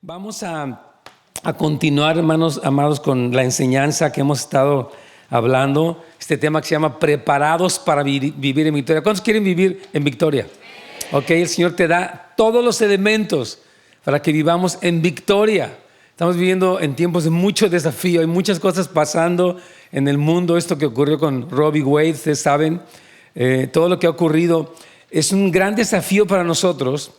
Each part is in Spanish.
Vamos a continuar, hermanos amados, con la enseñanza que hemos estado hablando. Este tema que se llama Preparados para vivir en victoria. ¿Cuántos quieren vivir en victoria? Ok, el Señor te da todos los elementos para que vivamos en victoria. Estamos viviendo en tiempos de mucho desafío. Hay muchas cosas pasando en el mundo. Esto que ocurrió con Roe v. Wade, ustedes saben, todo lo que ha ocurrido es un gran desafío para nosotros,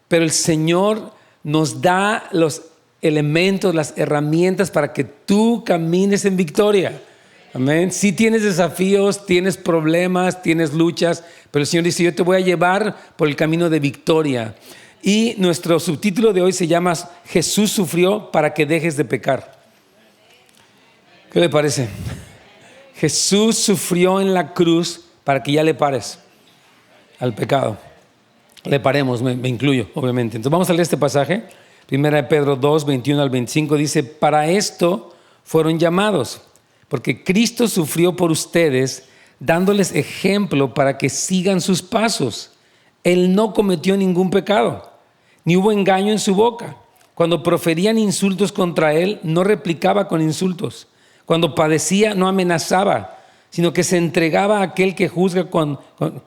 pero el Señor nos da los elementos, las herramientas para que tú camines en victoria. Amén. Si tienes desafíos, tienes problemas, tienes luchas, pero el Señor dice: yo te voy a llevar por el camino de victoria. Y nuestro subtítulo de hoy se llama Jesús sufrió para que dejes de pecar. ¿Qué le parece? Jesús sufrió en la cruz para que ya le pares al pecado. Le paremos, me incluyo, obviamente. Entonces vamos a leer este pasaje. 1 Pedro 2, 21 al 25 dice: para esto fueron llamados, porque Cristo sufrió por ustedes, dándoles ejemplo para que sigan sus pasos. Él no cometió ningún pecado, ni hubo engaño en su boca. Cuando proferían insultos contra él, no replicaba con insultos. Cuando padecía, no amenazaba, sino que se entregaba a aquel que juzga con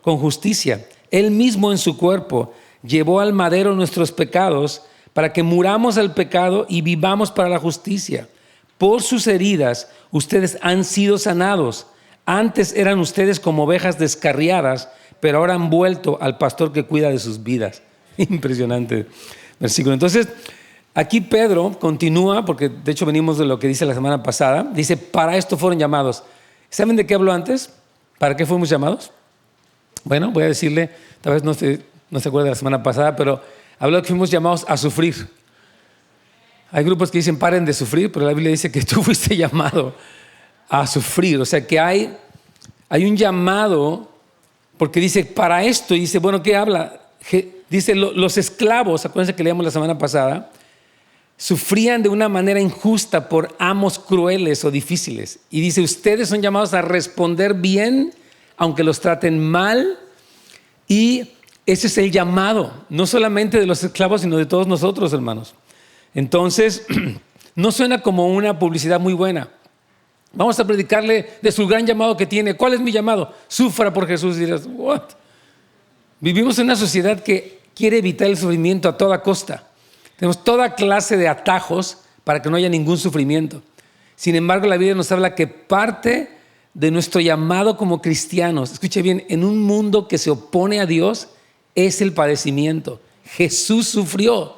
justicia. Él mismo en su cuerpo llevó al madero nuestros pecados para que muramos al pecado y vivamos para la justicia. Por sus heridas ustedes han sido sanados. Antes eran ustedes como ovejas descarriadas, pero ahora han vuelto al pastor que cuida de sus vidas. Impresionante versículo. Entonces, aquí Pedro continúa, porque de hecho venimos de lo que dice la semana pasada. Dice: para esto fueron llamados. ¿Saben de qué habló antes? ¿Para qué fuimos llamados? Bueno, voy a decirle, tal vez no se acuerda de la semana pasada, pero habló que fuimos llamados a sufrir. Hay grupos que dicen paren de sufrir, pero la Biblia dice que tú fuiste llamado a sufrir. O sea que hay un llamado, porque dice para esto, y dice, bueno, ¿qué habla? Dice los esclavos, acuérdense que leíamos la semana pasada, sufrían de una manera injusta por amos crueles o difíciles. Y dice, ustedes son llamados a responder bien, aunque los traten mal. Y ese es el llamado, no solamente de los esclavos, sino de todos nosotros, hermanos. Entonces, no suena como una publicidad muy buena. Vamos a predicarle de su gran llamado que tiene. ¿Cuál es mi llamado? Sufra por Jesús. Y dirás, ¿what? Vivimos en una sociedad que quiere evitar el sufrimiento a toda costa. Tenemos toda clase de atajos para que no haya ningún sufrimiento. Sin embargo, la Biblia nos habla que parte de nuestro llamado como cristianos, escuche bien, en un mundo que se opone a Dios, es el padecimiento. Jesús sufrió.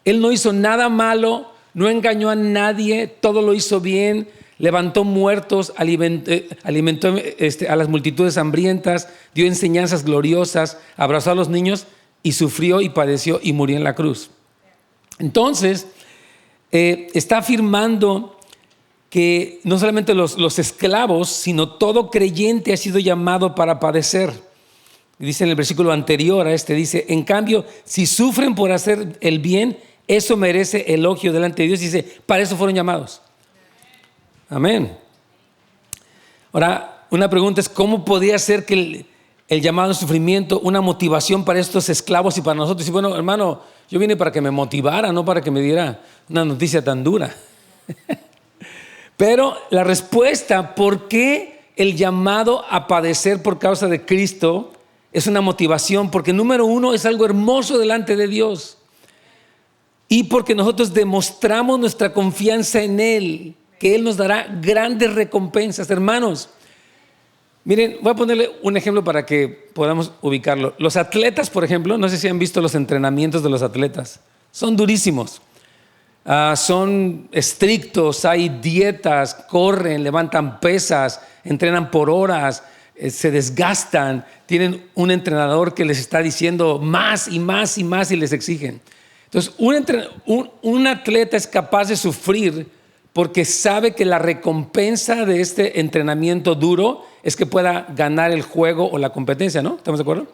Él no hizo nada malo, no engañó a nadie, todo lo hizo bien, levantó muertos, alimentó a las multitudes hambrientas, dio enseñanzas gloriosas, abrazó a los niños y sufrió y padeció y murió en la cruz. Entonces, está afirmando que no solamente los esclavos, sino todo creyente ha sido llamado para padecer. Dice en el versículo anterior a este, dice: en cambio, si sufren por hacer el bien, eso merece elogio delante de Dios. Dice, para eso fueron llamados. Amén. Ahora, una pregunta es: ¿cómo podría ser que el llamado al sufrimiento una motivación para estos esclavos y para nosotros? Y bueno, hermano, yo vine para que me motivara, no para que me diera una noticia tan dura. Pero la respuesta, ¿por qué el llamado a padecer por causa de Cristo es una motivación? Porque número uno, es algo hermoso delante de Dios. Y porque nosotros demostramos nuestra confianza en Él, que Él nos dará grandes recompensas. Hermanos, miren, voy a ponerle un ejemplo para que podamos ubicarlo. Los atletas, por ejemplo, no sé si han visto los entrenamientos de los atletas. Son durísimos. Son estrictos, hay dietas, corren, levantan pesas, entrenan por horas, se desgastan, tienen un entrenador que les está diciendo más y más y más y les exigen. Entonces, un atleta es capaz de sufrir porque sabe que la recompensa de este entrenamiento duro es que pueda ganar el juego o la competencia, ¿no? ¿Estamos de acuerdo?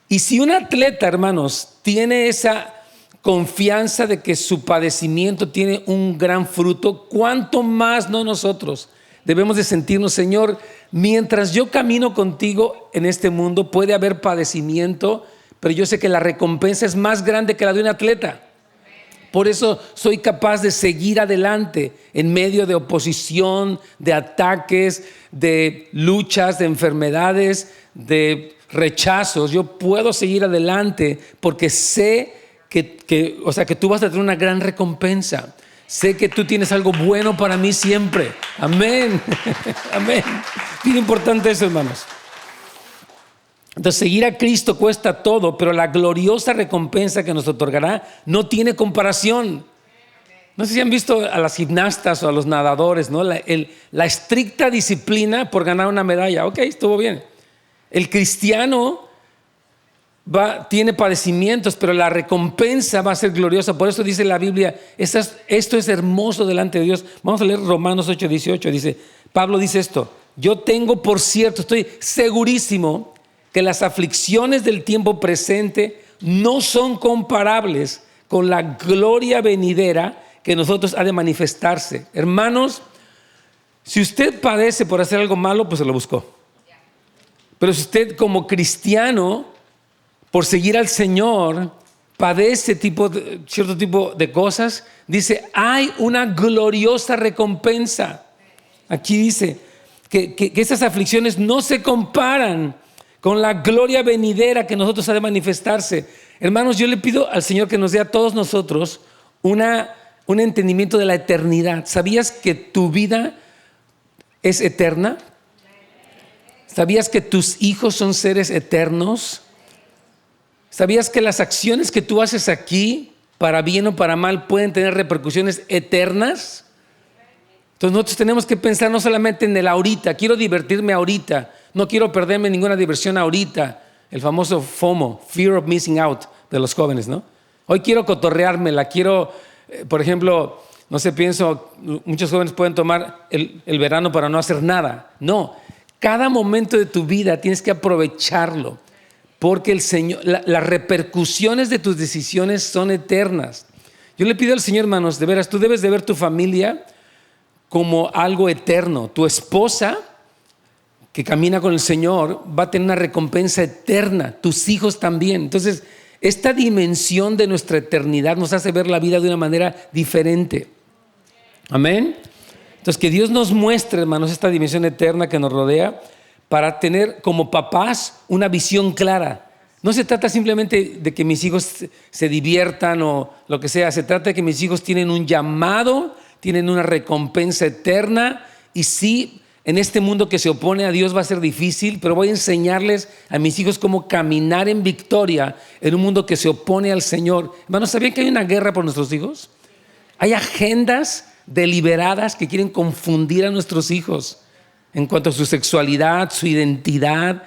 Y si un atleta, hermanos, tiene esa confianza de que su padecimiento tiene un gran fruto, ¿cuánto más no nosotros debemos de sentirnos? Señor, mientras yo camino contigo en este mundo puede haber padecimiento, pero yo sé que la recompensa es más grande que la de un atleta. Por eso soy capaz de seguir adelante en medio de oposición, de ataques, de luchas, de enfermedades, de rechazos. Yo puedo seguir adelante porque sé que tú vas a tener una gran recompensa. Sé que tú tienes algo bueno para mí siempre. Amén. Amén. Bien importante eso, hermanos. Entonces, seguir a Cristo cuesta todo, pero la gloriosa recompensa que nos otorgará no tiene comparación. No sé si han visto a las gimnastas o a los nadadores, ¿no? La estricta disciplina por ganar una medalla. Ok, estuvo bien. El cristiano tiene padecimientos, pero la recompensa va a ser gloriosa. Por eso dice la Biblia, esto es hermoso delante de Dios. Vamos a leer Romanos 8:18. Dice, Pablo dice esto: yo tengo por cierto, estoy segurísimo que las aflicciones del tiempo presente no son comparables con la gloria venidera que nosotros ha de manifestarse. Hermanos, si usted padece por hacer algo malo, pues se lo buscó. Pero si usted como cristiano, por seguir al Señor, padece cierto tipo de cosas, dice, hay una gloriosa recompensa. Aquí dice que esas aflicciones no se comparan con la gloria venidera que nosotros ha de manifestarse. Hermanos, yo le pido al Señor que nos dé a todos nosotros un entendimiento de la eternidad. ¿Sabías que tu vida es eterna? ¿Sabías que tus hijos son seres eternos? ¿Sabías que las acciones que tú haces aquí, para bien o para mal, pueden tener repercusiones eternas? Entonces nosotros tenemos que pensar no solamente en el ahorita. Quiero divertirme ahorita. No quiero perderme ninguna diversión ahorita. El famoso FOMO, Fear of Missing Out, de los jóvenes, ¿no? Hoy quiero cotorreármela, quiero, por ejemplo, no sé, pienso, muchos jóvenes pueden tomar el verano para no hacer nada. No, cada momento de tu vida tienes que aprovecharlo, porque el Señor, las repercusiones de tus decisiones son eternas. Yo le pido al Señor, hermanos, de veras, tú debes de ver tu familia como algo eterno. Tu esposa que camina con el Señor va a tener una recompensa eterna, tus hijos también. Entonces, esta dimensión de nuestra eternidad nos hace ver la vida de una manera diferente. Amén. Entonces, que Dios nos muestre, hermanos, esta dimensión eterna que nos rodea, para tener como papás una visión clara. No se trata simplemente de que mis hijos se diviertan o lo que sea. Se trata de que mis hijos tienen un llamado, tienen una recompensa eterna. Y sí, en este mundo que se opone a Dios va a ser difícil, pero voy a enseñarles a mis hijos cómo caminar en victoria en un mundo que se opone al Señor. Hermanos, ¿sabían que hay una guerra por nuestros hijos? Hay agendas deliberadas que quieren confundir a nuestros hijos en cuanto a su sexualidad, su identidad.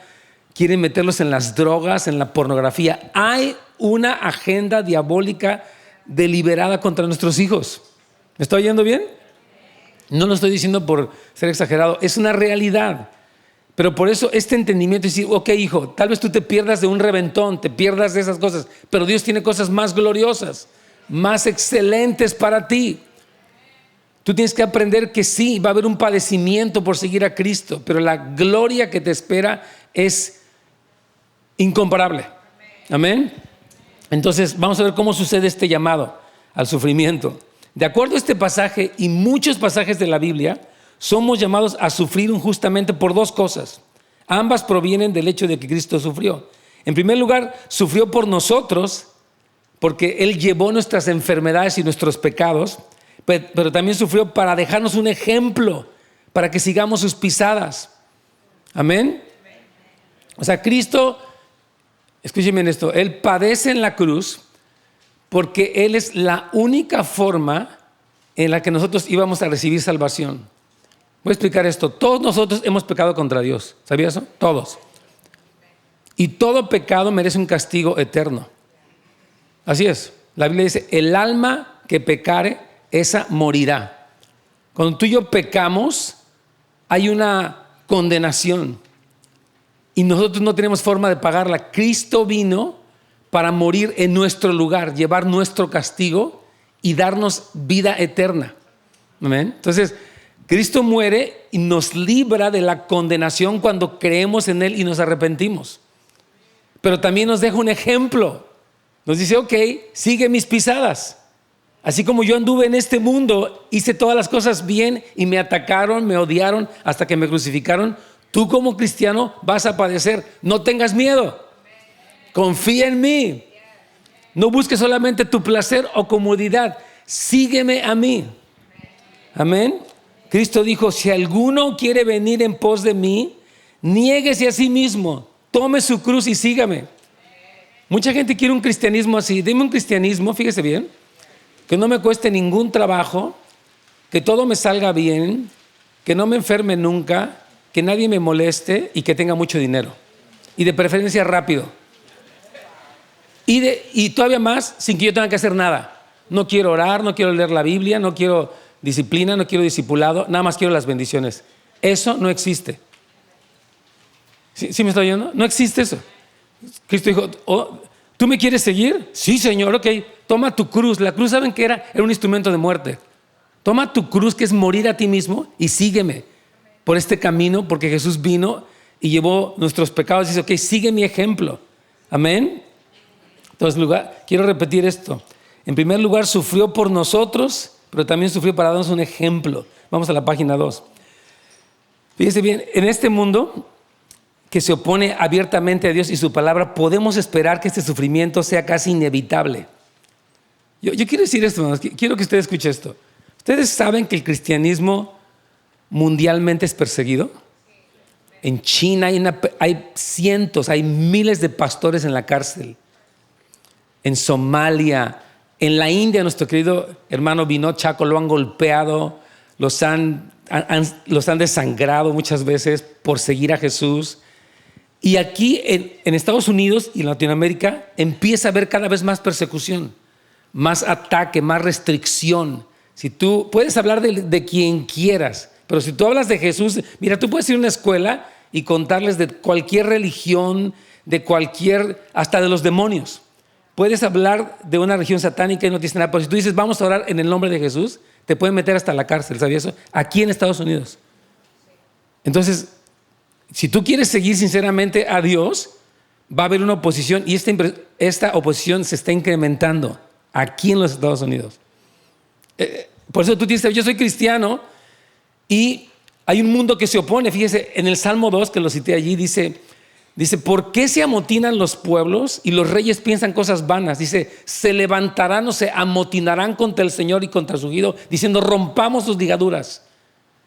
Quieren meterlos en las drogas, en la pornografía. Hay una agenda diabólica deliberada contra nuestros hijos. ¿Me estoy oyendo bien? No lo estoy diciendo por ser exagerado, es una realidad. Pero por eso este entendimiento es decir, ok, hijo, tal vez tú te pierdas de un reventón, te pierdas de esas cosas, pero Dios tiene cosas más gloriosas, más excelentes para ti. Tú tienes que aprender que sí, va a haber un padecimiento por seguir a Cristo, pero la gloria que te espera es incomparable. Amén. Entonces vamos a ver cómo sucede este llamado al sufrimiento. De acuerdo a este pasaje y muchos pasajes de la Biblia, somos llamados a sufrir injustamente por dos cosas. Ambas provienen del hecho de que Cristo sufrió. En primer lugar, sufrió por nosotros, porque Él llevó nuestras enfermedades y nuestros pecados, pero también sufrió para dejarnos un ejemplo, para que sigamos sus pisadas. Amén. O sea, Cristo, escúchenme en esto, Él padece en la cruz porque Él es la única forma en la que nosotros íbamos a recibir salvación. Voy a explicar esto. Todos nosotros hemos pecado contra Dios. ¿Sabías eso? Todos. Y todo pecado merece un castigo eterno. Así es. La Biblia dice, el alma que pecare, esa morirá. Cuando tú y yo pecamos, hay una condenación. Y nosotros no tenemos forma de pagarla. Cristo vino para morir en nuestro lugar, llevar nuestro castigo y darnos vida eterna. ¿Amén? Entonces, Cristo muere y nos libra de la condenación cuando creemos en Él y nos arrepentimos. Pero también nos deja un ejemplo. Nos dice, ok, sigue mis pisadas. Así como yo anduve en este mundo, hice todas las cosas bien y me atacaron, me odiaron hasta que me crucificaron, tú como cristiano vas a padecer. No tengas miedo. Confía en mí. No busques solamente tu placer o comodidad. Sígueme a mí. Amén. Cristo dijo, si alguno quiere venir en pos de mí, niéguese a sí mismo, tome su cruz y sígame. Mucha gente quiere un cristianismo así. Dime un cristianismo, fíjese bien, que no me cueste ningún trabajo, que todo me salga bien, que no me enferme nunca, que nadie me moleste y que tenga mucho dinero. Y de preferencia rápido. Y todavía más, sin que yo tenga que hacer nada. No quiero orar, no quiero leer la Biblia, no quiero disciplina, no quiero discipulado, nada más quiero las bendiciones. Eso no existe. ¿Sí me está oyendo? No existe eso. Cristo dijo, ¿tú me quieres seguir? Sí, Señor, ok. Toma tu cruz. La cruz, ¿saben qué era? Era un instrumento de muerte. Toma tu cruz, que es morir a ti mismo, y sígueme por este camino, porque Jesús vino y llevó nuestros pecados. Dice, ok, sigue mi ejemplo. Amén. Entonces, quiero repetir esto. En primer lugar, sufrió por nosotros, pero también sufrió para darnos un ejemplo. Vamos a la página 2. Fíjese bien, en este mundo que se opone abiertamente a Dios y su palabra, podemos esperar que este sufrimiento sea casi inevitable. Yo quiero decir esto, hermanos, quiero que ustedes escuchen esto. ¿Ustedes saben que el cristianismo mundialmente es perseguido? En China hay cientos, hay miles de pastores en la cárcel. En Somalia, en la India, nuestro querido hermano Vinod Chako lo han golpeado, los han desangrado muchas veces por seguir a Jesús. Y aquí en Estados Unidos y en Latinoamérica empieza a haber cada vez más persecución, más ataque, más restricción. Si tú puedes hablar de quien quieras, pero si tú hablas de Jesús, mira, tú puedes ir a una escuela y contarles de cualquier religión, hasta de los demonios. Puedes hablar de una religión satánica y no tienes nada, pero si tú dices vamos a orar en el nombre de Jesús, te pueden meter hasta la cárcel, ¿sabías eso? Aquí en Estados Unidos. Entonces, si tú quieres seguir sinceramente a Dios, va a haber una oposición y esta oposición se está incrementando aquí en los Estados Unidos. Por eso tú dices, yo soy cristiano y hay un mundo que se opone. Fíjese, en el Salmo 2, que lo cité allí, dice, ¿por qué se amotinan los pueblos y los reyes piensan cosas vanas? Dice, se levantarán o se amotinarán contra el Señor y contra su ungido, diciendo, rompamos sus ligaduras.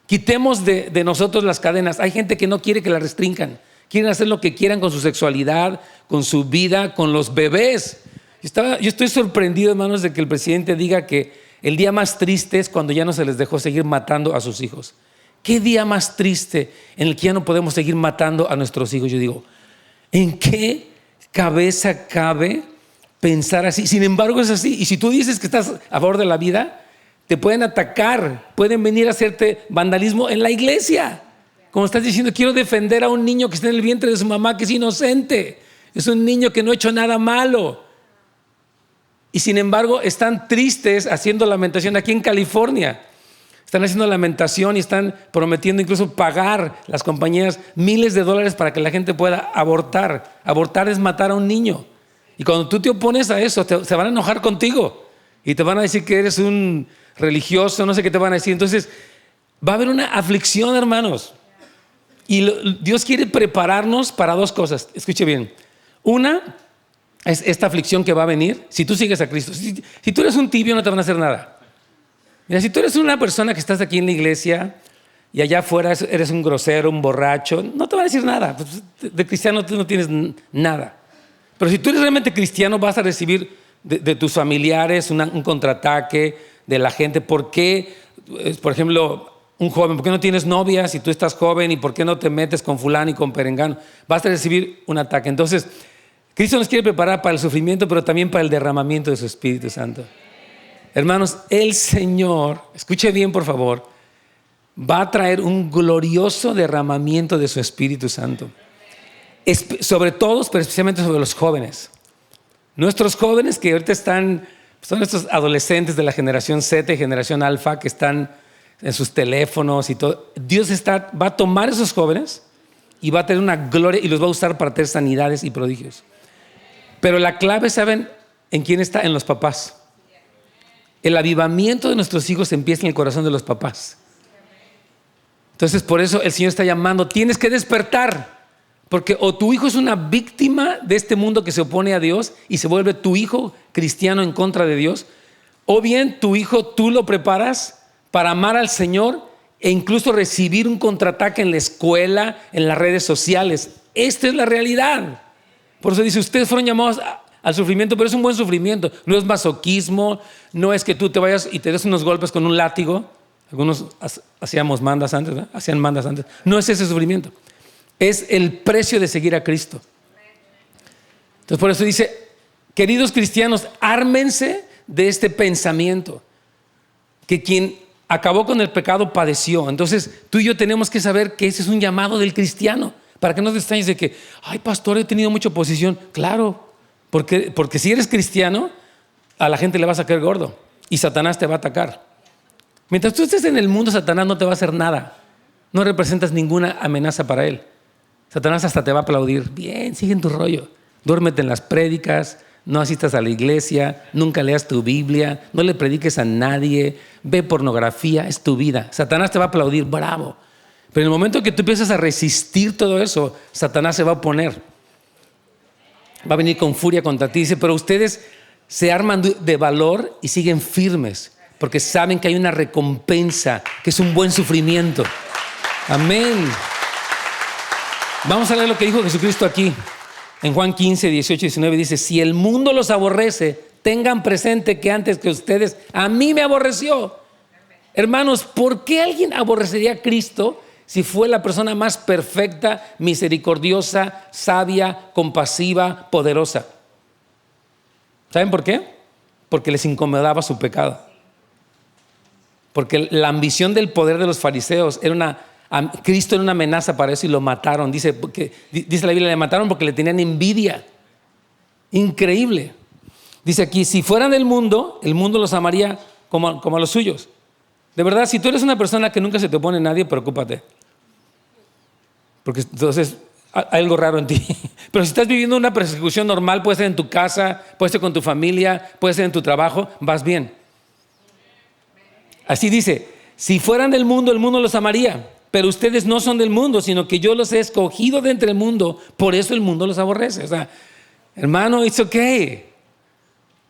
Quitemos de nosotros las cadenas. Hay gente que no quiere que la restrinjan. Quieren hacer lo que quieran con su sexualidad, con su vida, con los bebés. Yo estoy sorprendido, hermanos, de que el presidente diga que el día más triste es cuando ya no se les dejó seguir matando a sus hijos. ¿Qué día más triste en el que ya no podemos seguir matando a nuestros hijos? Yo digo, ¿en qué cabeza cabe pensar así? Sin embargo, es así. Y si tú dices que estás a favor de la vida, te pueden atacar, pueden venir a hacerte vandalismo en la iglesia. Como estás diciendo, quiero defender a un niño que está en el vientre de su mamá, que es inocente. Es un niño que no ha hecho nada malo. Y sin embargo, están tristes haciendo lamentación aquí en California. Están haciendo lamentación y están prometiendo incluso pagar las compañías miles de dólares para que la gente pueda abortar. Abortar es matar a un niño. Y cuando tú te opones a eso, se van a enojar contigo. Y te van a decir que eres un religioso, no sé qué te van a decir. Entonces, va a haber una aflicción, hermanos. Y Dios quiere prepararnos para dos cosas. Escuche bien. Una es esta aflicción que va a venir si tú sigues a Cristo. Si tú eres un tibio, no te van a hacer nada. Mira, si tú eres una persona que estás aquí en la iglesia y allá afuera eres un grosero, un borracho, no te van a decir nada. De cristiano tú no tienes nada. Pero si tú eres realmente cristiano, vas a recibir de tus familiares un contraataque de la gente. ¿Por qué, por ejemplo, un joven, por qué no tienes novia si tú estás joven y por qué no te metes con fulano y con perengano? Vas a recibir un ataque. Entonces, Cristo nos quiere preparar para el sufrimiento, pero también para el derramamiento de su Espíritu Santo. Hermanos, el Señor, escuche bien por favor, va a traer un glorioso derramamiento de su Espíritu Santo. Sobre todos, pero especialmente sobre los jóvenes. Nuestros jóvenes que ahorita son estos adolescentes de la generación Z y generación Alfa que están en sus teléfonos y todo. Dios va a tomar a esos jóvenes y va a tener una gloria y los va a usar para hacer sanidades y prodigios. Pero la clave, ¿saben en quién está? En los papás. El avivamiento de nuestros hijos empieza en el corazón de los papás. Entonces, por eso el Señor está llamando, tienes que despertar. Porque o tu hijo es una víctima de este mundo que se opone a Dios y se vuelve tu hijo cristiano en contra de Dios, o bien tu hijo tú lo preparas para amar al Señor e incluso recibir un contraataque en la escuela, en las redes sociales. Esta es la realidad. Por eso dice, ustedes fueron llamados al sufrimiento, pero es un buen sufrimiento. No es masoquismo, no es que tú te vayas y te des unos golpes con un látigo. Algunos hacíamos mandas antes, ¿verdad? Hacían mandas antes. No es ese sufrimiento. Es el precio de seguir a Cristo. Entonces por eso dice, queridos cristianos, ármense de este pensamiento, que quien acabó con el pecado padeció. Entonces tú y yo tenemos que saber que ese es un llamado del cristiano, para que no te extrañes de que, ay pastor, he tenido mucha oposición. Claro, porque si eres cristiano, a la gente le vas a caer gordo y Satanás te va a atacar. Mientras tú estés en el mundo, Satanás no te va a hacer nada. No representas ninguna amenaza para él. Satanás hasta te va a aplaudir. Bien, sigue en tu rollo. Duérmete en las prédicas, no asistas a la iglesia, nunca leas tu Biblia, no le prediques a nadie, ve pornografía, es tu vida. Satanás te va a aplaudir, bravo. Pero en el momento que tú empiezas a resistir todo eso, Satanás se va a oponer. Va a venir con furia contra ti. Dice, pero ustedes se arman de valor y siguen firmes, porque saben que hay una recompensa, que es un buen sufrimiento. Amén. Vamos a leer lo que dijo Jesucristo aquí. En Juan 15, 18 y 19 dice, si el mundo los aborrece, tengan presente que antes que ustedes, a mí me aborreció. Hermanos, ¿por qué alguien aborrecería a Cristo si fue la persona más perfecta, misericordiosa, sabia, compasiva, poderosa? ¿Saben por qué? Porque les incomodaba su pecado. Porque la ambición del poder de los fariseos Cristo era una amenaza para eso y lo mataron. Dice la Biblia, le mataron porque le tenían envidia. Increíble. Dice aquí, si fueran del mundo, el mundo los amaría como a los suyos. De verdad, si tú eres una persona que nunca se te opone a nadie, preocúpate. Porque entonces hay algo raro en ti. Pero si estás viviendo una persecución normal, puede ser en tu casa, puede ser con tu familia, puede ser en tu trabajo, vas bien. Así dice, si fueran del mundo, el mundo los amaría. Pero ustedes no son del mundo, sino que yo los he escogido de entre el mundo. Por eso el mundo los aborrece. O sea, hermano, it's okay.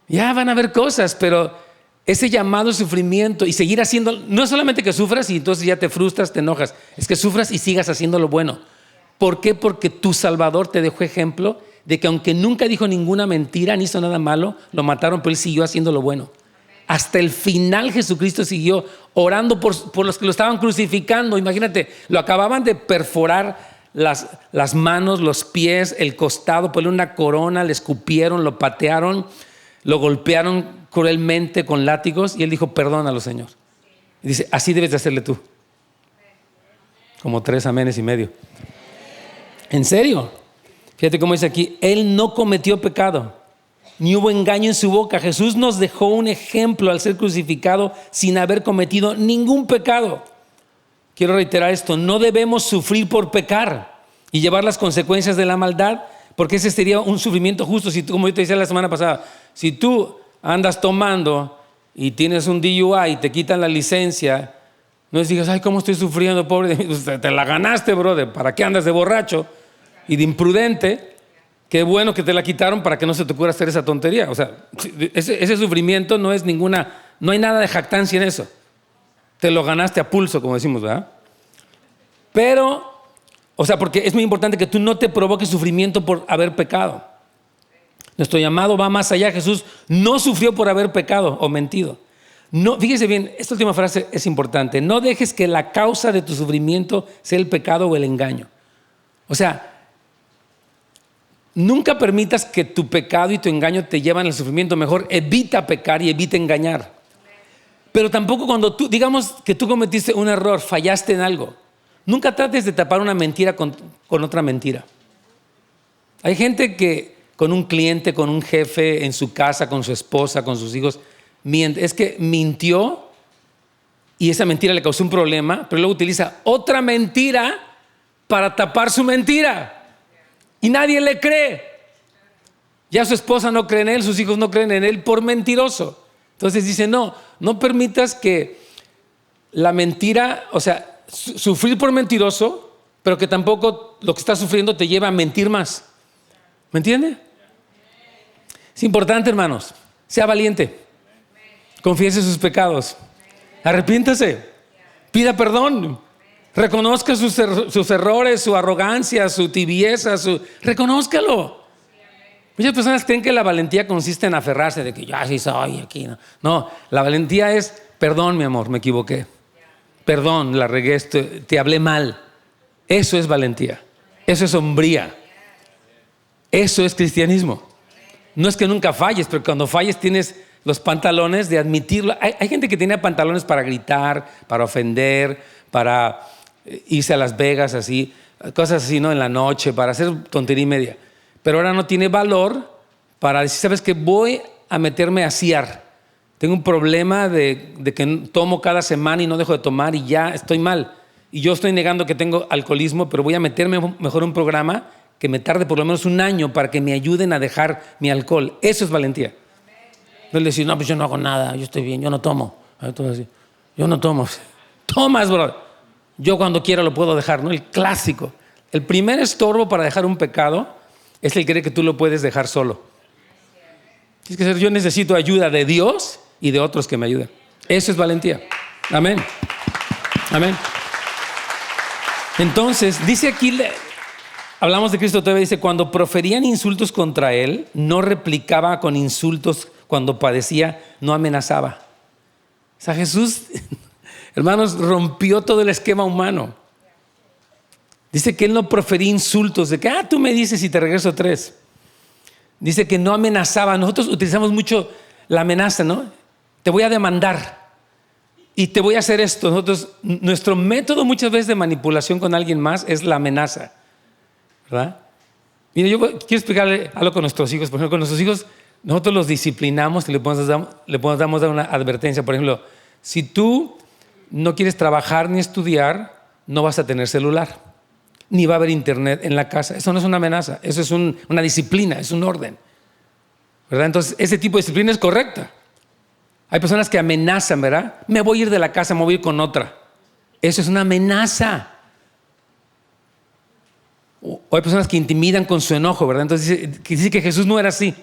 Ya van a haber cosas, pero ese llamado al sufrimiento y seguir haciendo, no es solamente que sufras y entonces ya te frustras, te enojas. Es que sufras y sigas haciendo lo bueno. ¿Por qué? Porque tu Salvador te dejó ejemplo de que aunque nunca dijo ninguna mentira ni hizo nada malo, lo mataron, pero él siguió haciendo lo bueno. Hasta el final Jesucristo siguió orando por los que lo estaban crucificando. Imagínate, lo acababan de perforar las manos, los pies, el costado, ponerle una corona, le escupieron, lo patearon, lo golpearon cruelmente con látigos y él dijo, perdónalo, Señor. Y dice, así debes de hacerle tú. Como 3 amenes y medio. ¿En serio? Fíjate cómo dice aquí, él no cometió pecado, ni hubo engaño en su boca. Jesús nos dejó un ejemplo al ser crucificado sin haber cometido ningún pecado. Quiero reiterar esto, no debemos sufrir por pecar y llevar las consecuencias de la maldad, porque ese sería un sufrimiento justo. Si tú, como yo te decía la semana pasada, si tú andas tomando y tienes un DUI y te quitan la licencia, no es digas, ay, cómo estoy sufriendo, pobre de mí. Te la ganaste, brother. ¿Para qué andas de borracho y de imprudente? Qué bueno que te la quitaron para que no se te ocurra hacer esa tontería. O sea, ese sufrimiento no es no hay nada de jactancia en eso. Te lo ganaste a pulso, como decimos, ¿verdad? Pero, o sea, porque es muy importante que tú no te provoques sufrimiento por haber pecado. Nuestro llamado va más allá. Jesús no sufrió por haber pecado o mentido. No, fíjese bien, esta última frase es importante. No dejes que la causa de tu sufrimiento sea el pecado o el engaño. O sea, nunca permitas que tu pecado y tu engaño te lleven al sufrimiento. Mejor evita pecar y evita engañar. Pero tampoco cuando tú, digamos que tú cometiste un error, fallaste en algo, nunca trates de tapar una mentira con otra mentira. Hay gente que con un cliente, con un jefe, en su casa, con su esposa, con sus hijos, miente. Es que mintió y esa mentira le causó un problema, pero luego utiliza otra mentira para tapar su mentira. Y nadie le cree. Ya su esposa no cree en él, sus hijos no creen en él por mentiroso. Entonces dice, no permitas que la mentira, o sea, sufrir por mentiroso, pero que tampoco lo que estás sufriendo te lleva a mentir más. ¿Me entiende? Es importante, hermanos, sea valiente, confiese sus pecados, arrepiéntase, pida perdón, reconozca sus errores, su arrogancia, su tibieza, reconózcalo. Muchas personas creen que la valentía consiste en aferrarse de que yo así soy aquí. No, la valentía es, perdón, mi amor, me equivoqué. Perdón, la regué, te hablé mal. Eso es valentía. Eso es hombría. Eso es cristianismo. No es que nunca falles, pero cuando falles tienes los pantalones de admitirlo. Hay gente que tiene pantalones para gritar, para ofender, para irse a Las Vegas, así, cosas así, ¿no? En la noche, para hacer tontería y media. Pero ahora no tiene valor para decir, ¿sabes qué? Voy a meterme a ciar. Tengo un problema de que tomo cada semana y no dejo de tomar y ya estoy mal. Y yo estoy negando que tengo alcoholismo, pero voy a meterme mejor en un programa que me tarde por lo menos un año para que me ayuden a dejar mi alcohol. Eso es valentía. No le decir, no, pues yo no hago nada, yo estoy bien, yo no tomo. Entonces, yo no tomo. Tomas, bro. Yo cuando quiera lo puedo dejar, ¿no? El clásico. El primer estorbo para dejar un pecado es el creer que tú lo puedes dejar solo. Es que yo necesito ayuda de Dios y de otros que me ayuden. Eso es valentía. Amén. Amén. Entonces, dice aquí, hablamos de Cristo todavía, dice, cuando proferían insultos contra él, no replicaba con insultos. Cuando padecía, no amenazaba. O sea, Jesús, hermanos, rompió todo el esquema humano. Dice que él no profería insultos de que, tú me dices y te regreso 3. Dice que no amenazaba. Nosotros utilizamos mucho la amenaza, ¿no? Te voy a demandar y te voy a hacer esto. Nuestro método muchas veces de manipulación con alguien más es la amenaza, ¿verdad? Mire, yo quiero explicarle algo con nuestros hijos. Por ejemplo, con nuestros hijos nosotros los disciplinamos y le podemos dar una advertencia. Por ejemplo, si tú no quieres trabajar ni estudiar, no vas a tener celular, ni va a haber internet en la casa. Eso no es una amenaza, eso es una disciplina, es un orden, ¿verdad? Entonces, ese tipo de disciplina es correcta. Hay personas que amenazan, ¿verdad? Me voy a ir de la casa, me voy a ir con otra. Eso es una amenaza. O hay personas que intimidan con su enojo, ¿verdad? Entonces dice que Jesús no era así.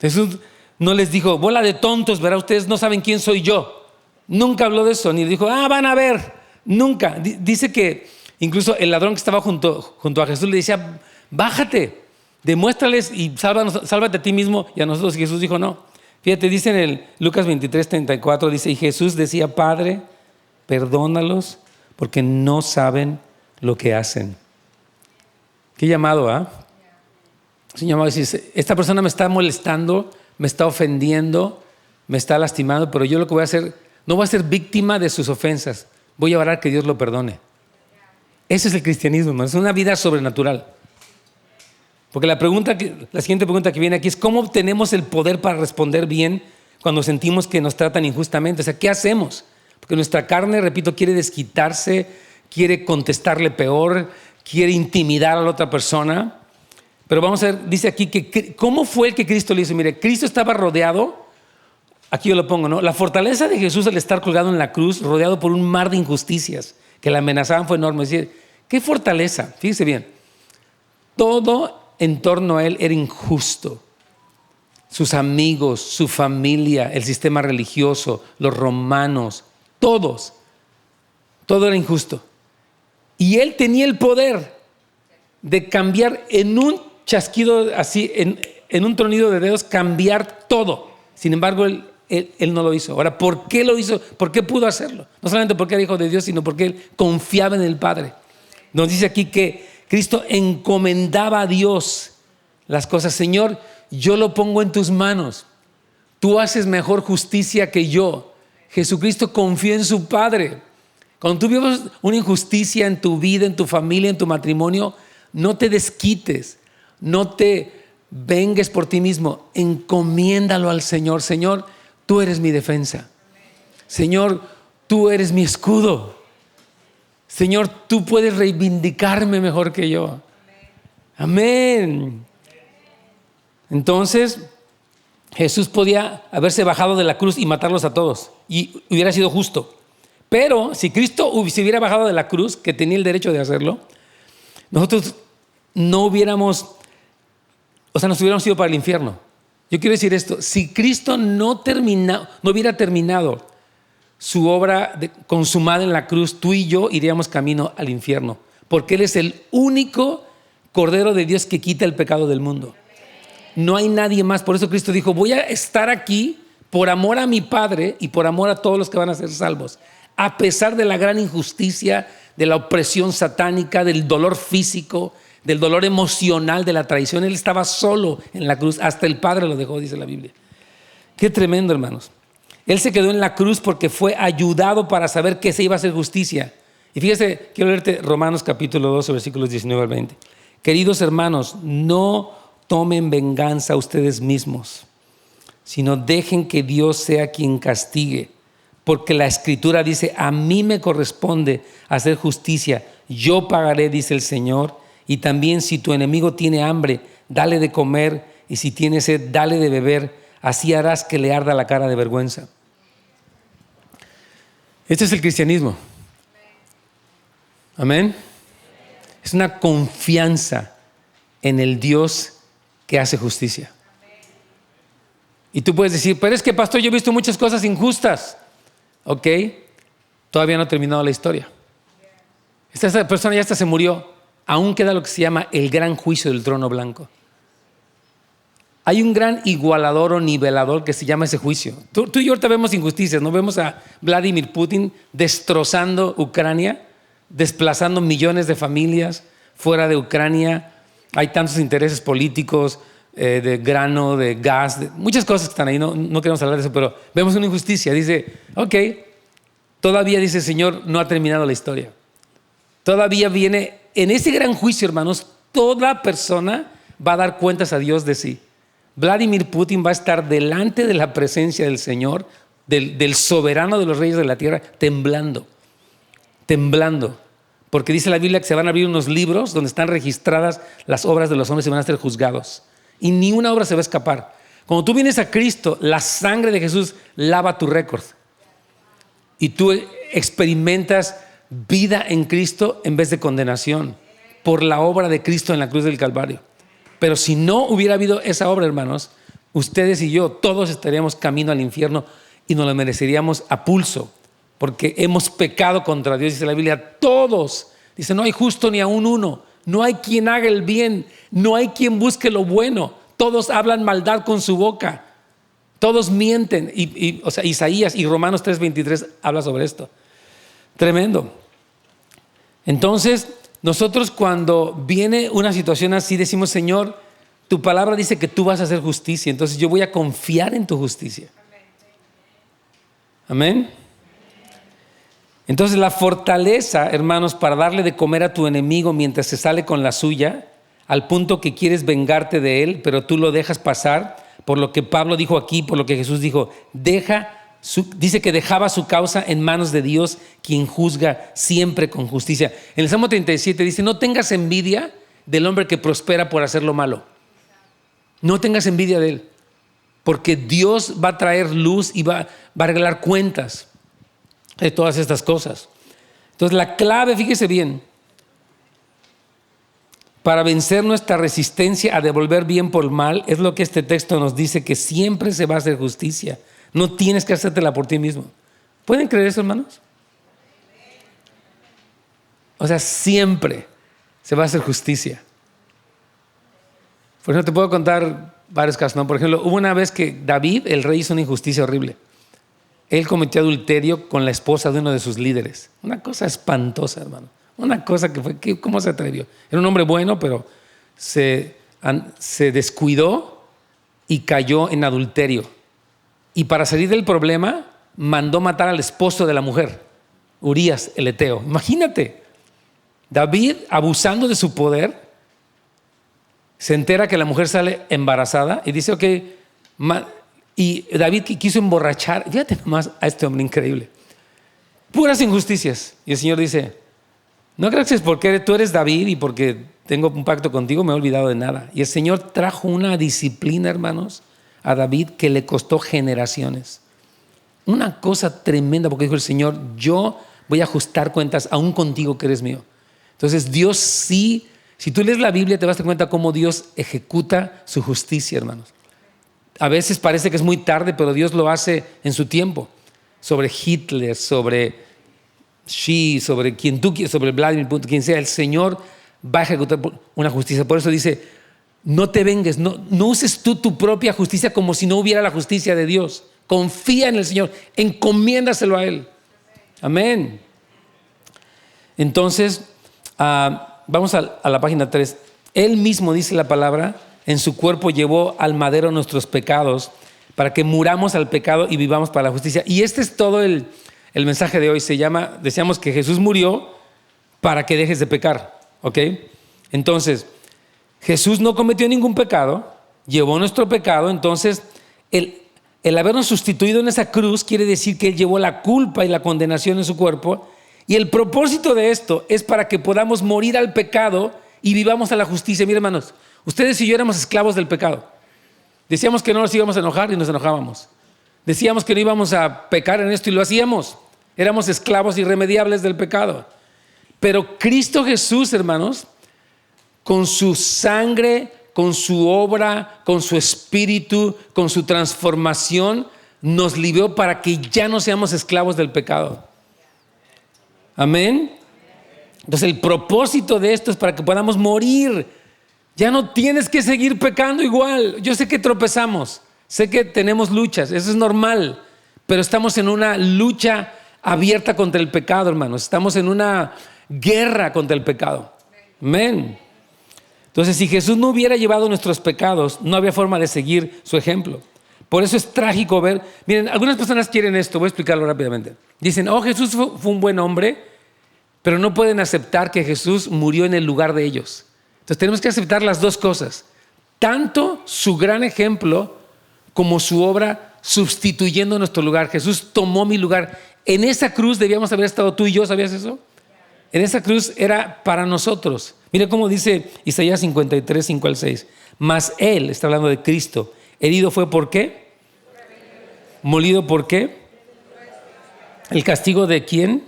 Jesús no les dijo, bola de tontos, ¿verdad? Ustedes no saben quién soy yo. Nunca habló de eso, ni dijo, van a ver. Nunca. Dice que incluso el ladrón que estaba junto a Jesús le decía, bájate, demuéstrales y sálvate a ti mismo y a nosotros. Y Jesús dijo, no. Fíjate, dice en el Lucas 23:34, dice, y Jesús decía, Padre, perdónalos porque no saben lo que hacen. Qué llamado, Es un llamado a decir, esta persona me está molestando, me está ofendiendo, me está lastimando, pero yo lo que voy a hacer, no voy a ser víctima de sus ofensas, voy a orar que Dios lo perdone. Ese es el cristianismo, hermano. Es una vida sobrenatural. Porque la siguiente pregunta que viene aquí es, ¿cómo obtenemos el poder para responder bien cuando sentimos que nos tratan injustamente? O sea, ¿qué hacemos? Porque nuestra carne, repito, quiere desquitarse, quiere contestarle peor, quiere intimidar a la otra persona. Pero vamos a ver, dice aquí que ¿cómo fue el que Cristo le hizo? Mire, Cristo estaba rodeado, aquí yo lo pongo, ¿no? La fortaleza de Jesús al estar colgado en la cruz, rodeado por un mar de injusticias que le amenazaban, fue enorme. Es decir, ¿qué fortaleza? Fíjese bien, todo en torno a él era injusto. Sus amigos, su familia, el sistema religioso, los romanos, todo era injusto. Y él tenía el poder de cambiar en un chasquido así, en un tronido de dedos, cambiar todo. Sin embargo, él no lo hizo. Ahora, ¿por qué lo hizo? ¿Por qué pudo hacerlo? No solamente porque era hijo de Dios, sino porque él confiaba en el Padre. Nos dice aquí que Cristo encomendaba a Dios las cosas. Señor, yo lo pongo en tus manos. Tú haces mejor justicia que yo. Jesucristo confía en su Padre. Cuando tú vives una injusticia en tu vida, en tu familia, en tu matrimonio, no te desquites, no te vengues por ti mismo. Encomiéndalo al Señor. Señor, tú eres mi defensa. Señor, tú eres mi escudo. Señor, tú puedes reivindicarme mejor que yo. Amén. Entonces, Jesús podía haberse bajado de la cruz y matarlos a todos y hubiera sido justo. Pero si Cristo se hubiera bajado de la cruz, que tenía el derecho de hacerlo, nosotros no hubiéramos, nos hubiéramos ido para el infierno. Yo quiero decir esto: si Cristo no hubiera terminado su obra consumada en la cruz, tú y yo iríamos camino al infierno, porque Él es el único Cordero de Dios que quita el pecado del mundo. No hay nadie más. Por eso Cristo dijo: voy a estar aquí por amor a mi Padre y por amor a todos los que van a ser salvos, a pesar de la gran injusticia, de la opresión satánica, del dolor físico, del dolor emocional, de la traición. Él estaba solo en la cruz, hasta el Padre lo dejó, dice la Biblia. Qué tremendo, hermanos. Él se quedó en la cruz porque fue ayudado para saber que se iba a hacer justicia. Y fíjese, quiero leerte Romanos capítulo 12, versículos 19 al 20. Queridos hermanos, no tomen venganza ustedes mismos, sino dejen que Dios sea quien castigue, porque la Escritura dice: a mí me corresponde hacer justicia, yo pagaré, dice el Señor. Y también, si tu enemigo tiene hambre, dale de comer, y si tiene sed, dale de beber, así harás que le arda la cara de vergüenza. Este es el cristianismo. Amén. Es una confianza en el Dios que hace justicia. Y tú puedes decir: pero es que, pastor, yo he visto muchas cosas injustas. Ok, todavía no ha terminado la historia. Esta persona ya hasta se murió. Aún queda lo que se llama el gran juicio del trono blanco. Hay un gran igualador o nivelador que se llama ese juicio. Tú y yo ahorita vemos injusticias, ¿no? Vemos a Vladimir Putin destrozando Ucrania, desplazando millones de familias fuera de Ucrania. Hay tantos intereses políticos, de grano, de gas, de muchas cosas que están ahí. No queremos hablar de eso, pero vemos una injusticia. Dice: ok, todavía, dice el Señor, no ha terminado la historia. Todavía viene, en ese gran juicio, hermanos, toda persona va a dar cuentas a Dios de sí. Vladimir Putin va a estar delante de la presencia del Señor, del soberano de los reyes de la tierra, temblando, porque dice la Biblia que se van a abrir unos libros donde están registradas las obras de los hombres y van a ser juzgados, y ni una obra se va a escapar. Cuando tú vienes a Cristo, la sangre de Jesús lava tu récord y tú experimentas vida en Cristo en vez de condenación por la obra de Cristo en la cruz del Calvario. Pero si no hubiera habido esa obra, hermanos, ustedes y yo, todos estaríamos camino al infierno y nos lo mereceríamos a pulso, porque hemos pecado contra Dios. Dice la Biblia: todos, dice, no hay justo ni aún uno, no hay quien haga el bien, no hay quien busque lo bueno, todos hablan maldad con su boca, todos mienten. O sea, Isaías y Romanos 3:23 habla sobre esto. Tremendo. Entonces, nosotros cuando viene una situación así decimos: Señor, tu palabra dice que tú vas a hacer justicia, entonces yo voy a confiar en tu justicia. Amén. Entonces la fortaleza, hermanos, para darle de comer a tu enemigo mientras se sale con la suya, al punto que quieres vengarte de él, pero tú lo dejas pasar, por lo que Pablo dijo aquí, por lo que Jesús dijo: dice que dejaba su causa en manos de Dios, quien juzga siempre con justicia. En el Salmo 37 dice: no tengas envidia del hombre que prospera por hacer lo malo. No tengas envidia de él, porque Dios va a traer luz y va a arreglar cuentas de todas estas cosas. Entonces la clave, fíjese bien, para vencer nuestra resistencia a devolver bien por mal, es lo que este texto nos dice: que siempre se va a hacer justicia. No tienes que hacértela por ti mismo. ¿Pueden creer eso, hermanos? O sea, siempre se va a hacer justicia. Por ejemplo, te puedo contar varios casos, ¿no? Por ejemplo, hubo una vez que David, el rey, hizo una injusticia horrible. Él cometió adulterio con la esposa de uno de sus líderes. Una cosa espantosa, hermano. Una cosa que fue, ¿cómo se atrevió? Era un hombre bueno, pero se descuidó y cayó en adulterio. Y para salir del problema, mandó matar al esposo de la mujer, Urías, el heteo. Imagínate, David, abusando de su poder, se entera que la mujer sale embarazada y dice: ok, y David quiso emborrachar. Fíjate nomás a este hombre increíble. Puras injusticias. Y el Señor dice: no creas que es porque tú eres David y porque tengo un pacto contigo me he olvidado de nada. Y el Señor trajo una disciplina, hermanos, a David que le costó generaciones. Una cosa tremenda, porque dijo el Señor, yo voy a ajustar cuentas aún contigo que eres mío. Entonces Dios sí, si tú lees la Biblia te vas a dar cuenta cómo Dios ejecuta su justicia, hermanos. A veces parece que es muy tarde, pero Dios lo hace en su tiempo. Sobre Hitler, sobre Xi, sobre quien tú quieras, sobre Vladimir Putin, quien sea, el Señor va a ejecutar una justicia. Por eso dice, no te vengues, no uses tú tu propia justicia como si no hubiera la justicia de Dios. Confía en el Señor, encomiéndaselo a Él. Amén. Entonces, vamos a la página 3. Él mismo, dice la palabra, en su cuerpo llevó al madero nuestros pecados para que muramos al pecado y vivamos para la justicia. Y este es todo el mensaje de hoy. Decíamos que Jesús murió para que dejes de pecar. ¿Ok? Entonces, Jesús no cometió ningún pecado, llevó nuestro pecado. Entonces, el habernos sustituido en esa cruz quiere decir que Él llevó la culpa y la condenación en su cuerpo. Y el propósito de esto es para que podamos morir al pecado y vivamos a la justicia. Miren, hermanos, ustedes y yo éramos esclavos del pecado. Decíamos que no nos íbamos a enojar y nos enojábamos. Decíamos que no íbamos a pecar en esto y lo hacíamos. Éramos esclavos irremediables del pecado. Pero Cristo Jesús, hermanos, con su sangre, con su obra, con su espíritu, con su transformación, nos libró para que ya no seamos esclavos del pecado. Amén. Entonces el propósito de esto es para que podamos morir. Ya no tienes que seguir pecando igual. Yo sé que tropezamos, sé que tenemos luchas, eso es normal, pero estamos en una lucha abierta contra el pecado, hermanos. Estamos en una guerra contra el pecado. Amén. Entonces, si Jesús no hubiera llevado nuestros pecados, no había forma de seguir su ejemplo. Por eso es trágico ver. Miren, algunas personas quieren esto, voy a explicarlo rápidamente. Dicen, Jesús fue un buen hombre, pero no pueden aceptar que Jesús murió en el lugar de ellos. Entonces tenemos que aceptar las dos cosas, tanto su gran ejemplo como su obra sustituyendo nuestro lugar. Jesús tomó mi lugar. En esa cruz debíamos haber estado tú y yo, ¿sabías eso? En esa cruz era para nosotros. Mira cómo dice Isaías 53, 5 al 6. Mas Él, está hablando de Cristo, herido fue ¿por qué? Molido ¿por qué? ¿El castigo de quién?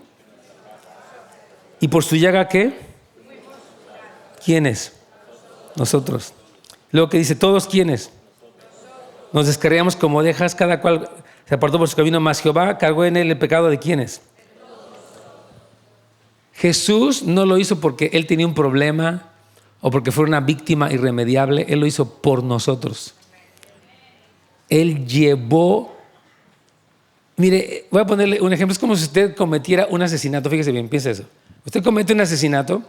¿Y por su llaga qué? ¿Quiénes? Nosotros. Luego que dice, ¿todos quiénes? Nos descarriamos como ovejas, cada cual se apartó por su camino, mas Jehová cargó en él el pecado de ¿quiénes? Jesús no lo hizo porque Él tenía un problema o porque fue una víctima irremediable. Él lo hizo por nosotros. Él llevó. Mire, voy a ponerle un ejemplo. Es como si usted cometiera un asesinato. Fíjese bien, piensa eso. Usted comete un asesinato,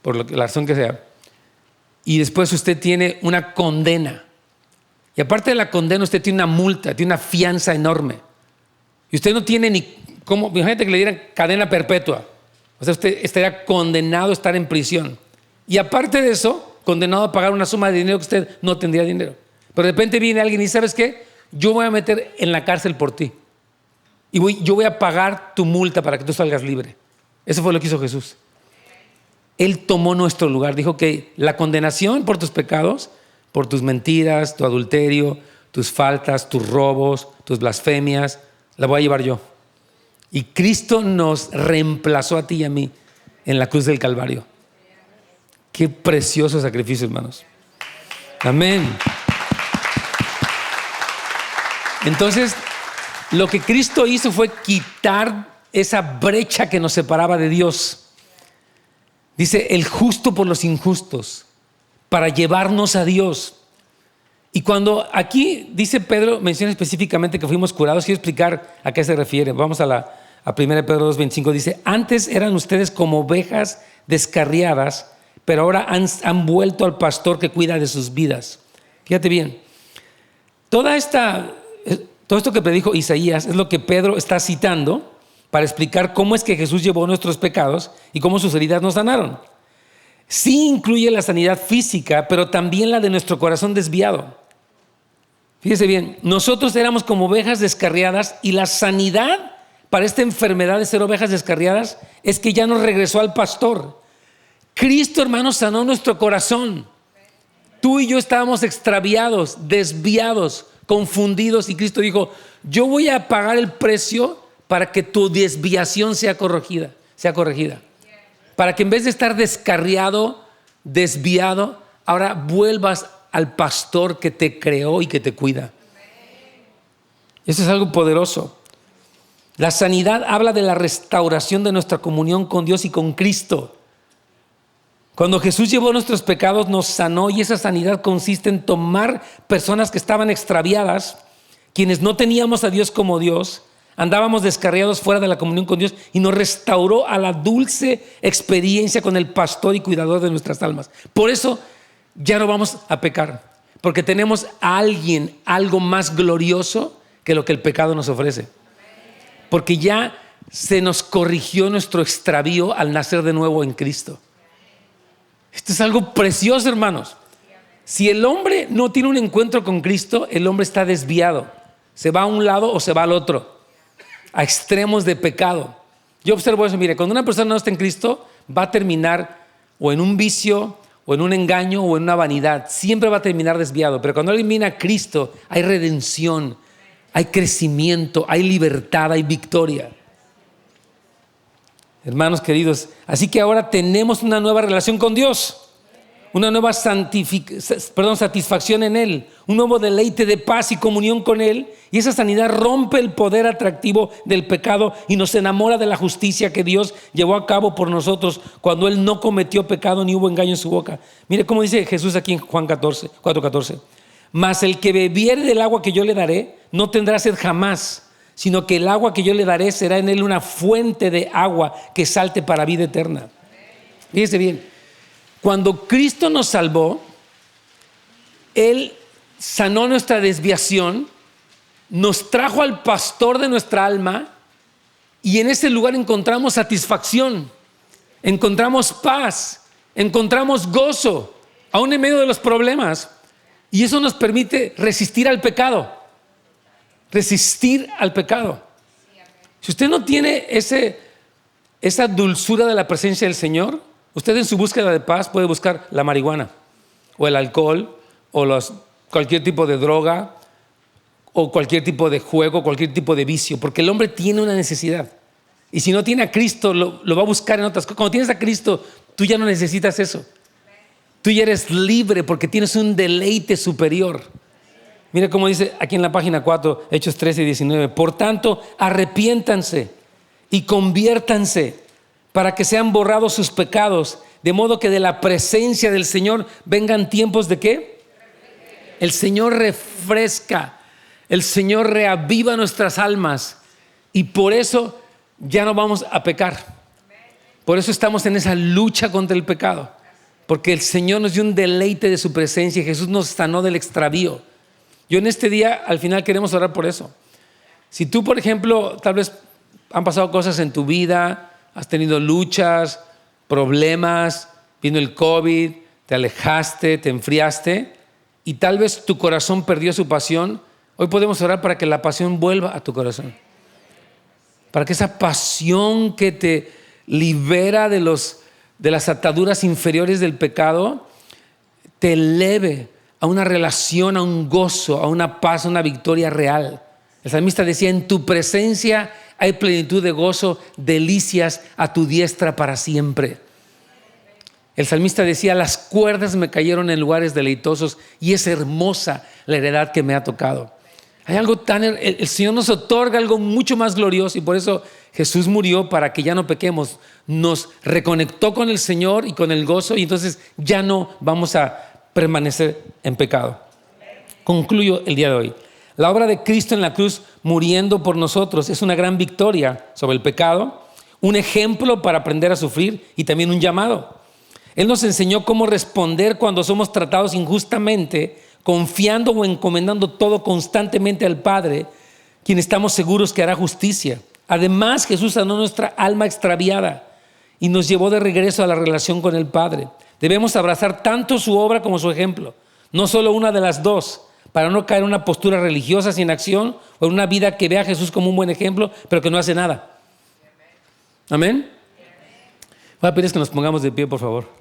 por la razón que sea, y después usted tiene una condena. Y aparte de la condena, usted tiene una multa, tiene una fianza enorme. Y usted no tiene ni cómo. Imagínate que le dieran cadena perpetua. O sea, usted estaría condenado a estar en prisión. Y aparte de eso, condenado a pagar una suma de dinero que usted no tendría dinero. Pero de repente viene alguien y ¿sabes qué? Yo voy a meter en la cárcel por ti. Y yo voy a pagar tu multa para que tú salgas libre. Eso fue lo que hizo Jesús. Él tomó nuestro lugar. Dijo que la condenación por tus pecados, por tus mentiras, tu adulterio, tus faltas, tus robos, tus blasfemias, la voy a llevar yo. Y Cristo nos reemplazó a ti y a mí en la cruz del Calvario. Qué precioso sacrificio, hermanos. Amén. Entonces, lo que Cristo hizo fue quitar esa brecha que nos separaba de Dios. Dice, el justo por los injustos, para llevarnos a Dios. Y cuando aquí dice Pedro, menciona específicamente que fuimos curados, quiero explicar a qué se refiere. Vamos a 1 Pedro 2:25, dice, antes eran ustedes como ovejas descarriadas, pero ahora han vuelto al pastor que cuida de sus vidas. Fíjate bien, todo esto que predijo Isaías es lo que Pedro está citando para explicar cómo es que Jesús llevó nuestros pecados y cómo sus heridas nos sanaron. Sí incluye la sanidad física, pero también la de nuestro corazón desviado. Fíjese bien, nosotros éramos como ovejas descarriadas y la sanidad para esta enfermedad de ser ovejas descarriadas es que ya nos regresó al pastor. Cristo, hermanos, sanó nuestro corazón. Tú y yo estábamos extraviados, desviados, confundidos, y Cristo dijo: yo voy a pagar el precio para que tu desviación sea corregida. Para que en vez de estar descarriado, desviado, ahora vuelvas al pastor que te creó y que te cuida. Eso es algo poderoso. La sanidad habla de la restauración de nuestra comunión con Dios y con Cristo. Cuando Jesús llevó nuestros pecados, nos sanó, y esa sanidad consiste en tomar personas que estaban extraviadas, quienes no teníamos a Dios como Dios, andábamos descarriados fuera de la comunión con Dios, y nos restauró a la dulce experiencia con el pastor y cuidador de nuestras almas. Por eso ya no vamos a pecar, porque tenemos a alguien, algo más glorioso que lo que el pecado nos ofrece. Porque ya se nos corrigió nuestro extravío al nacer de nuevo en Cristo. Esto es algo precioso, hermanos. Si el hombre no tiene un encuentro con Cristo, el hombre está desviado. Se va a un lado o se va al otro, a extremos de pecado. Yo observo eso. Mire, cuando una persona no está en Cristo, va a terminar o en un vicio, o en un engaño, o en una vanidad. Siempre va a terminar desviado. Pero cuando alguien viene a Cristo, hay redención, hay crecimiento, hay libertad, hay victoria. Hermanos queridos, así que ahora tenemos una nueva relación con Dios, una nueva satisfacción en Él, un nuevo deleite de paz y comunión con Él, y esa sanidad rompe el poder atractivo del pecado y nos enamora de la justicia que Dios llevó a cabo por nosotros cuando Él no cometió pecado ni hubo engaño en su boca. Mire cómo dice Jesús aquí en Juan 4:14: mas el que bebiere del agua que yo le daré no tendrá sed jamás, sino que el agua que yo le daré será en él una fuente de agua que salte para vida eterna. Fíjese bien, cuando Cristo nos salvó, Él sanó nuestra desviación, nos trajo al pastor de nuestra alma, y en ese lugar encontramos satisfacción, encontramos paz, encontramos gozo, aún en medio de los problemas, y eso nos permite resistir al pecado. Resistir al pecado. Si usted no tiene esa dulzura de la presencia del Señor, usted en su búsqueda de paz puede buscar la marihuana o el alcohol o cualquier tipo de droga o cualquier tipo de juego, cualquier tipo de vicio, porque el hombre tiene una necesidad, y si no tiene a Cristo lo va a buscar en otras cosas. Cuando tienes a Cristo, tú ya no necesitas eso. Tú ya eres libre porque tienes un deleite superior. Mira cómo dice aquí en la página 4, Hechos 13:19. Por tanto, arrepiéntanse y conviértanse para que sean borrados sus pecados, de modo que de la presencia del Señor vengan tiempos de ¿qué? El Señor refresca, el Señor reaviva nuestras almas, y por eso ya no vamos a pecar. Por eso estamos en esa lucha contra el pecado, porque el Señor nos dio un deleite de su presencia y Jesús nos sanó del extravío. Yo en este día, al final, queremos orar por eso. Si tú, por ejemplo, tal vez han pasado cosas en tu vida, has tenido luchas, problemas, vino el COVID, te alejaste, te enfriaste, y tal vez tu corazón perdió su pasión, hoy podemos orar para que la pasión vuelva a tu corazón. Para que esa pasión que te libera de las ataduras inferiores del pecado, te eleve a una relación, a un gozo, a una paz, a una victoria real. El salmista decía: en tu presencia hay plenitud de gozo, delicias a tu diestra para siempre. El salmista decía: las cuerdas me cayeron en lugares deleitosos, y es hermosa la heredad que me ha tocado. Hay algo el Señor nos otorga algo mucho más glorioso, y por eso Jesús murió, para que ya no pequemos. Nos reconectó con el Señor y con el gozo, y entonces ya no vamos a permanecer en pecado. Concluyo el día de hoy. La obra de Cristo en la cruz, muriendo por nosotros, es una gran victoria sobre el pecado, un ejemplo para aprender a sufrir, y también un llamado. Él nos enseñó cómo responder cuando somos tratados injustamente, confiando o encomendando todo constantemente al Padre, quien estamos seguros que hará justicia. Además, Jesús sanó nuestra alma extraviada y nos llevó de regreso a la relación con el Padre. Debemos abrazar tanto su obra como su ejemplo, no solo una de las dos, para no caer en una postura religiosa sin acción, o en una vida que vea a Jesús como un buen ejemplo, pero que no hace nada. Amén. Voy a pedirles que nos pongamos de pie, por favor.